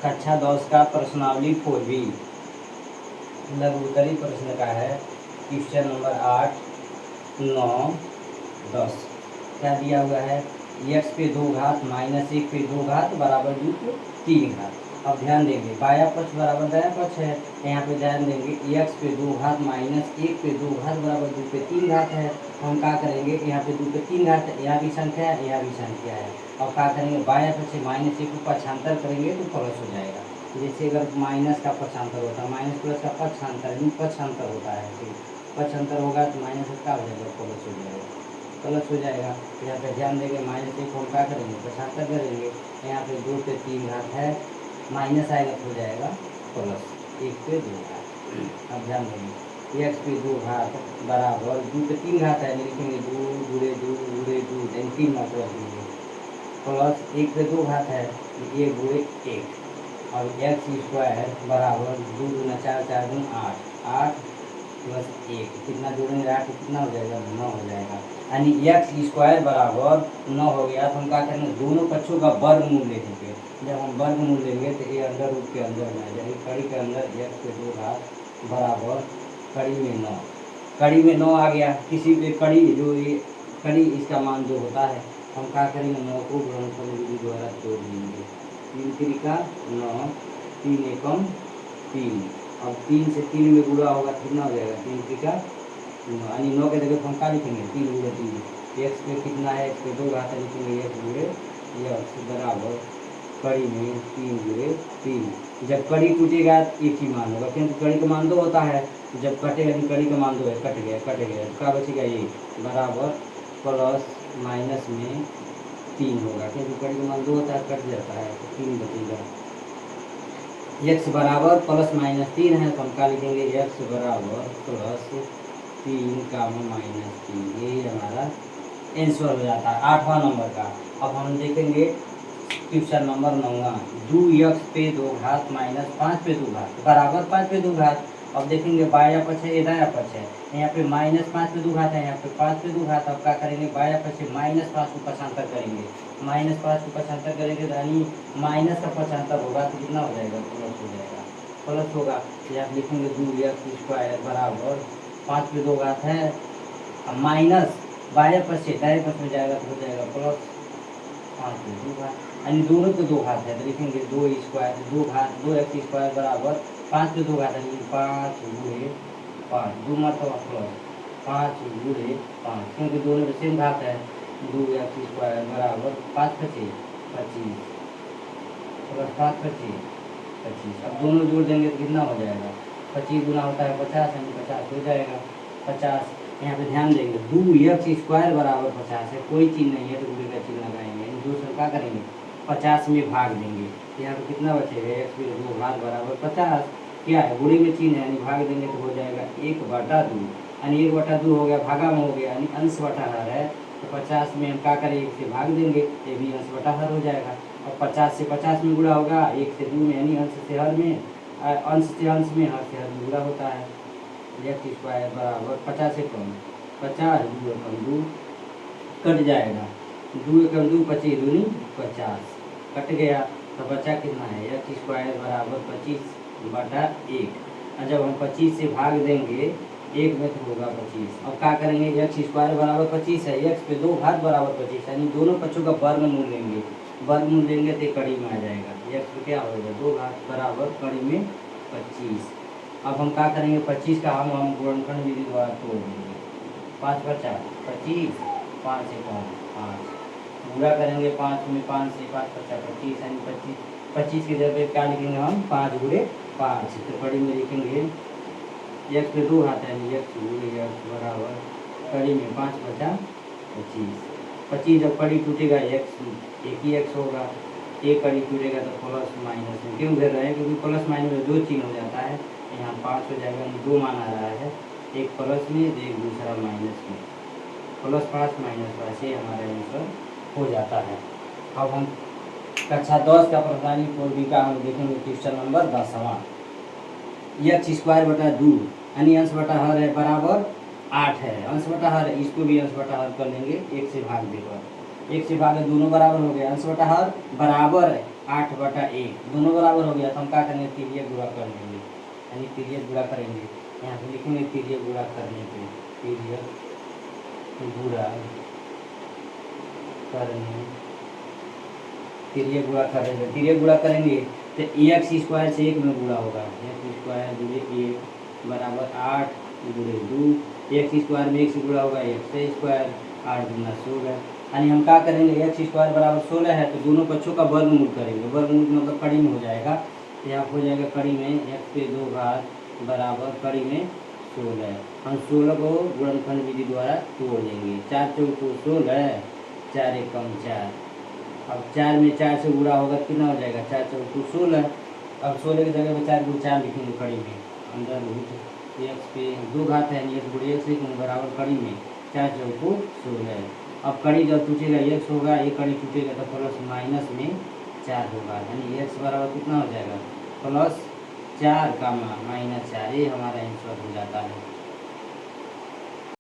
कक्षा 10 का प्रश्नावली 4B लघु उत्तरीय प्रश्न का है। क्वेश्चन नंबर 8, 9, 10 क्या दिया हुआ है? x पे 2 घात माइनस 1 पे 2 घात बराबर 2 पे 3 घात। अब ध्यान देंगे बाया पक्ष बराबर दाया पक्ष है, यहाँ पे ध्यान देंगे x पे 2 घात माइनस 1 पे 2 घात बराबर 2 पे 3 घात है। हम क्या करेंगे, यहाँ पे 2 पे 3 घात है, यहाँ भी संख्या है, यहाँ भी संख्या है। अब क्या करेंगे, बाया पक्ष से माइनस 1 को पक्षांतर करेंगे तो प्लस हो जाएगा। जैसे अगर माइनस का पक्षांतर होता है, माइनस प्लस का पक्षांतर होता है, फिर पक्षांतर होगा तो माइनस का हो जाएगा, प्लस हो जाएगा, प्लस हो जाएगा। यहाँ पे ध्यान देंगे माइनस 1 को हम क्या करेंगे, पक्षांतर करेंगे। यहाँ पे 2 पे 3 घात है, माइनस आएगा तो हो जाएगा प्लस 1 पे 2 घात। अब ध्यान देंगे x पे 2 घात बराबर 2 पे 3 घात है, लिखेंगे 2 गुणे 2 गुणे 2 यानी 3 मात्रा देंगे, प्लस 1 पे 2 घात है 1 गुणे 1 और x स्क्वायर बराबर 2 गुना 4 4 गुण 8 8 प्लस 1 कितना जोड़ेंगे 8 कितना हो जाएगा 9 हो जाएगा। यानी x स्क्वायर बराबर 9 हो गया। तो हम क्या करेंगे, दोनों पक्षों का वर्गमूल लेंगे। जब हम वर्गमूल लेंगे तो ये अंदर रूप के अंदर में आ जाएगी, कड़ी के अंदर x पे 2 घात बराबर कड़ी में 9, कड़ी में 9 आ गया। किसी पे कड़ी जो ये कड़ी इसका मान जो होता है, हम क्या करेंगे 9 को गुणनफल विधि द्वारा तोड़ देंगे। 3 त्रिका 9, 3 एकम 3। अब 3 से 3 में गुणा होगा कितना हो जाएगा, 3 त्रिका 9, यानी 9 के जगह हम क्या लिखेंगे 3 गुणे 3। x पे कितना है, x पे 2 घात है, लिखेंगे x गुणे x बराबर कड़ी में 3 गुणे 3। जब कड़ी टूटेगा एक ही मान होगा, क्योंकि कड़ी का मान 2 होता है। जब कटेगा नहीं, कड़ी का मान 2 है, कट गया क्या बचेगा ये बराबर प्लस माइनस में 3 होगा, क्योंकि कड़ी का मान 2 होता है, कट जाता है तो 3 बचेगा। x बराबर प्लस माइनस 3 है, तो हम क्या लिखेंगे x बराबर प्लस 3 का माइनस 3, यही हमारा आंसर हो जाता है 8वां नंबर का। अब हम देखेंगे क्वेश्चन नंबर 9, 2x पे 2 घात माइनस 5 पे 2 घात बराबर 5 पे 2 घात। अब देखेंगे बाया पक्ष है, दाया पक्ष है, यहाँ पे माइनस 5 पे 2 घात है, यहाँ पे 5 पे 2 घात। अब क्या करेंगे, बाया पक्ष से माइनस 5 को पक्षांतर करेंगे, माइनस 5 को पक्षांतर करेंगे तो यानी माइनस का पक्षांतर होगा तो कितना हो जाएगा, प्लस हो जाएगा, प्लस होगा। यहाँ लिखेंगे 2x स्क्वायर बराबर 5 पे 2 घात है, अब माइनस बाया पक्ष से दाया पक्ष में जाएगा तो हो जाएगा प्लस 5 पे 2 घात, यानी दोनों पे 2 घात है तो लिखेंगे 2 स्क्वायर 2 घात 2x स्क्वायर बराबर 5 पे 2 घात है, 5 गुणे 5 2 मतलब प्लस 5 गुणे 5, क्योंकि दोनों में सेम घात है। 2x स्क्वायर बराबर 5 पचे 25 प्लस 5 पचे 25। अब दोनों जोड़ देंगे तो कितना हो जाएगा, 25 गुना होता है 50, यानी 50 हो जाएगा 50। यहाँ पे ध्यान देंगे 2x स्क्वायर बराबर 50 है, कोई चीज़ नहीं है तो गुणे का चिन्ह लगाएंगे, यानी 2 से क्या करेंगे 50 में भाग देंगे। यहाँ पे कितना बचेगा, x पे 2 घात बराबर 50, क्या है गुणे में चिन्ह है, यानी भाग देंगे तो हो जाएगा 1/2, यानी 1/2 हो गया, भागा में हो गया, यानी अंश बटा हर है तो 50 में हम क्या करें 1 से भाग देंगे, ये भी अंश बटा हर हो जाएगा। और 50 से 50 में गुणा होगा, 1 से 2 में, यानी अंश से हर में, अंश से अंश में, हर से हर में गुणा होता है। x स्क्वायर बराबर 50 से कम 50, 2 एकम 2 कट जाएगा, 2 एकम 2 25 दूनी 50 कट गया, तो बचा कितना है x स्क्वायर बराबर 25/1। और जब हम 25 से भाग देंगे 1 में तो होगा 25। अब क्या करेंगे, x स्क्वायर बराबर 25 है, x पे 2 घात बराबर 25, यानी दोनों पक्षों का वर्गमूल लेंगे, वर्गमूल लेंगे तो कड़ी में आ जाएगा, x पे क्या होगा 2 घात बराबर कड़ी में 25। अब हम क्या करेंगे 25 का हम गुणनखंड विधि द्वारा तोड़ देंगे, 5 बचा 25, 5 से 5 पूरा करेंगे, 5 में 5 से 5 बचा 25, यानी 25 की जगह क्या लिखेंगे हम 5 गुणे 5, तो कड़ी में लिखेंगे x पे 2 घात है, यानी x गुणे x बराबर कड़ी में 5 बचा 25। जब कड़ी टूटेगा x एक ही x होगा, एक कड़ी टूटेगा तो प्लस माइनस में क्यों घेर रहे हैं, क्योंकि प्लस माइनस में 2 चिन्ह हो जाता है, यहाँ 5 हो जाएगा, 2 मान आ रहा है, एक प्लस में एक दूसरा माइनस में, प्लस 5 माइनस 5 ये हमारा आंसर हो जाता है। अब हम कक्षा 10 का प्रश्नावली 4B का हम देखेंगे क्वेश्चन नंबर 10वां। x स्क्वायर बटा 2 यानी अंश बटा हर है बराबर 8 है, अंश बटा हर है, इसको भी अंश बटा हर कर लेंगे 1 से भाग देकर, 1 से भागे दोनों बराबर हो गया, अंश बटा हर बराबर 8/1 दोनों बराबर हो गया। तो हम क्या करेंगे, तिर्यक गुणा कर लेंगे, यानी तिर्यक गुणा करेंगे। यहाँ पे लिखेंगे तिर्यक गुणा करने पे, तिर्यक गुणा करने, तिर्यक गुणा करेंगे, तिर्यक गुणा करेंगे तो एक्स स्क्वायर से 1 में गुणा होगा, एक्स स्क्वायर गुणे 1 बराबर 8 गुणे 2, एक्स स्क्वायर में 1 से गुणा होगा, एक्स स्क्वायर 8 गुना 16। यानी हम क्या करेंगे, एक्स स्क्वायर बराबर 16 है तो दोनों पक्षों का वर्गमूल करेंगे, वर्गमूल मतलब कड़ी में हो जाएगा। तो यहाँ हो जाएगा कड़ी में एक्स पे 2 घात बराबर कड़ी में 16। हम 16 को गुणनखंड विधि द्वारा तोड़ देंगे, 4 चौको 16, 4 एकम 4। अब 4 में 4 से गुणा होगा कितना हो जाएगा, 4 चौको 16। अब 16 की जगह में 4 गुण 4 लिखेंगे कड़ी में, अंदर रूट एक्स पे 2 घात है, एक्स गुणे एक्स बराबर कड़ी में 4 चौको 16। अब कड़ी जब टूटेगा एक्स होगा, ये कड़ी टूटेगा तो प्लस माइनस में 4 होगा, यानी एक्स बराबर कितना हो जाएगा, +4 -4। ये हमारा आंसर हो जाता है।